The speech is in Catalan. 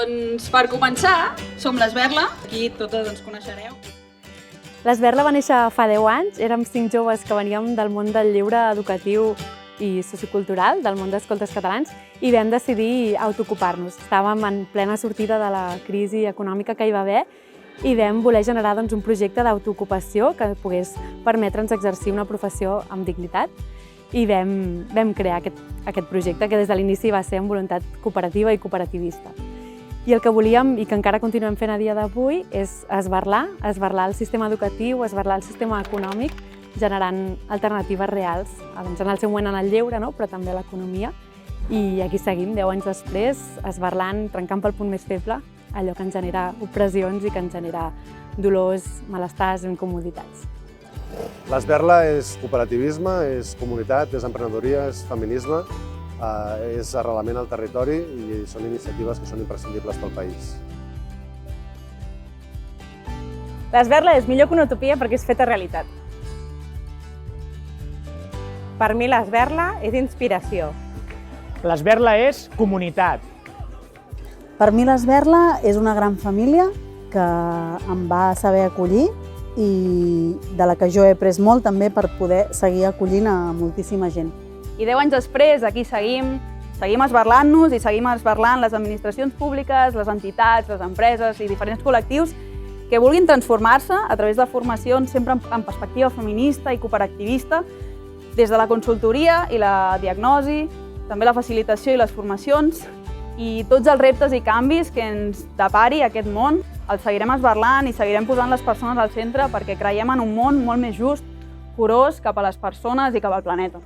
Doncs per començar, som l'Esberla, aquí totes ens coneixereu. L'Esberla va néixer fa 10 anys, érem 5 joves que veníem del món del lleure educatiu i sociocultural, del món d'escoltes catalans, i vam decidir autoocupar-nos. Estàvem en plena sortida de la crisi econòmica que hi va haver i vam voler generar un projecte d'autoocupació que pogués permetre'ns exercir una professió amb dignitat i vam crear aquest projecte que des de l'inici va ser amb voluntat cooperativa i cooperativista. I el que volíem, i que encara continuem fent a dia d'avui, és esberlar el sistema educatiu, esberlar el sistema econòmic, generant alternatives reals, en el seu moment en el lleure, però també a l'economia. I aquí seguim, 10 anys després, esberlant, trencant pel punt més feble, allò que ens genera opressions i que ens genera dolors, malestars i incomoditats. L'Esberla és cooperativisme, és comunitat, és emprenedoria, és feminisme, és arrelament al territori i són iniciatives que són imprescindibles pel país. L'Esberla és millor que una utopia perquè és feta realitat. Per mi l'Esberla és inspiració. L'Esberla és comunitat. Per mi l'Esberla és una gran família que em va saber acollir i de la que jo he après molt també per poder seguir acollint a moltíssima gent. I 10 anys després, aquí seguim esberlant-nos i seguim esberlant les administracions públiques, les entitats, les empreses i diferents col·lectius que vulguin transformar-se a través de formacions sempre en perspectiva feminista i cooperativista, des de la consultoria i la diagnosi, també la facilitació i les formacions, i tots els reptes i canvis que ens depari aquest món els seguirem esberlant i seguirem posant les persones al centre perquè creiem en un món molt més just, curós cap a les persones i cap al planeta.